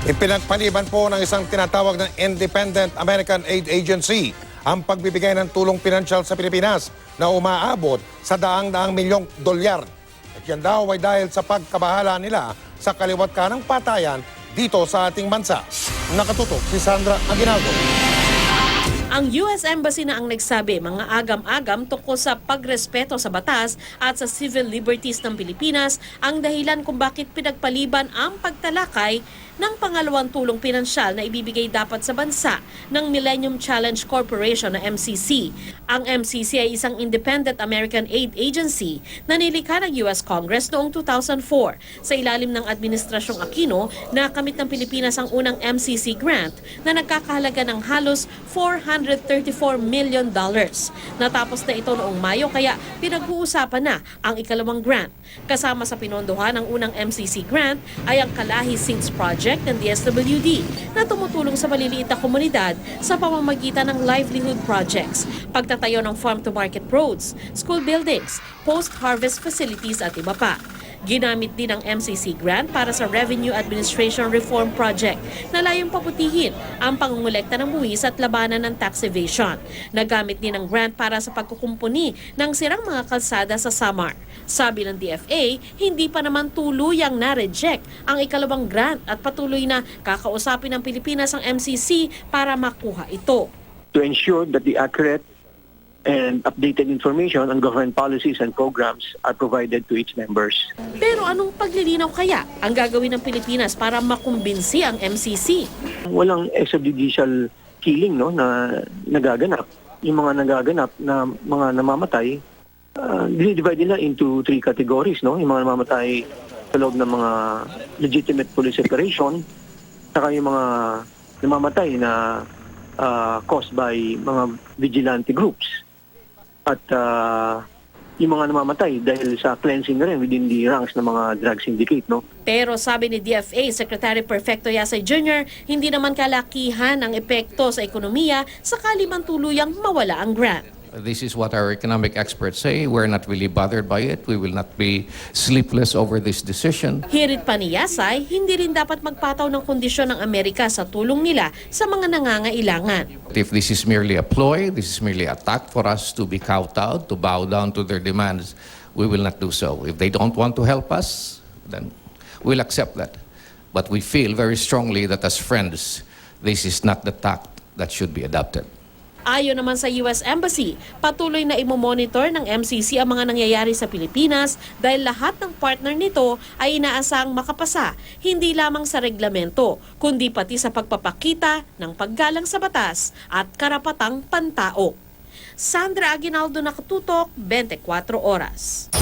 Ipinagpaliban po ng isang tinatawag na Independent American Aid Agency ang pagbibigay ng tulong pinansyal sa Pilipinas na umaabot sa daang-daang milyong dolyar. At yan daw ay dahil sa pagkabahala nila sa kaliwat ka ng patayan dito sa ating bansa. Nakatutok si Sandra Aguinaldo. Ang US Embassy na ang nagsabi mga agam-agam tungkol sa pagrespeto sa batas at sa civil liberties ng Pilipinas ang dahilan kung bakit pinagpaliban ang pagtalakay ng pangalawang tulong pinansyal na ibibigay dapat sa bansa ng Millennium Challenge Corporation na MCC. Ang MCC ay isang Independent American Aid Agency na nilikha ng US Congress noong 2004. Sa ilalim ng Administrasyong Aquino, nakamit ng Pilipinas ang unang MCC grant na nagkakahalaga ng halos $434 million. Natapos na ito noong Mayo kaya pinag-uusapan na ang ikalawang grant. Kasama sa pinondohan ng unang MCC grant ay ang Kalahi Sinks Project ng DSWD na tumutulong sa maliliit na komunidad sa pamamagitan ng livelihood projects, pagtatayo ng farm-to-market roads, school buildings, post-harvest facilities at iba pa. Ginamit din ang MCC grant para sa Revenue Administration Reform Project na layong paputihin ang pangungulekta ng buwis at labanan ng tax evasion. Nagamit din ang grant para sa pagkukumpuni ng sirang mga kalsada sa Samar. Sabi ng DFA, hindi pa naman tuluyang na-reject ang ikalawang grant at patuloy na kakausapin ng Pilipinas ang MCC para makuha ito. To ensure that the accurate and updated information on government policies and programs are provided to its members. Pero anong paglilinaw kaya ang gagawin ng Pilipinas para makumbinsi ang MCC? Walang extrajudicial killing na nagaganap. Yung mga nagaganap na mga namamatay, dinidivide nila into 3 categories. Yung mga namamatay sa loob ng mga legitimate police operation, saka yung mga namamatay na caused by mga vigilante groups. At yung mga namamatay dahil sa cleansing na rin within the ranks ng mga drug syndicate. Pero sabi ni DFA Secretary Perfecto Yasay Jr., hindi naman kalakihan ang epekto sa ekonomiya sakali man tuluyang mawala ang grant. This is what our economic experts say. We're not really bothered by it. We will not be sleepless over this decision. Hirit pa ni Yasay, hindi rin dapat magpataw ng kondisyon ng Amerika sa tulong nila sa mga nangangailangan. If this is merely a ploy, this is merely a tact for us to be kowtowed, to bow down to their demands, we will not do so. If they don't want to help us, then we'll accept that. But we feel very strongly that as friends, this is not the tact that should be adopted. Ayon naman sa US Embassy, patuloy na imomonitor ng MCC ang mga nangyayari sa Pilipinas dahil lahat ng partner nito ay inaasang makapasa, hindi lamang sa reglamento, kundi pati sa pagpapakita ng paggalang sa batas at karapatang pantao. Sandra Aguinaldo, Nakatutok, 24 Oras.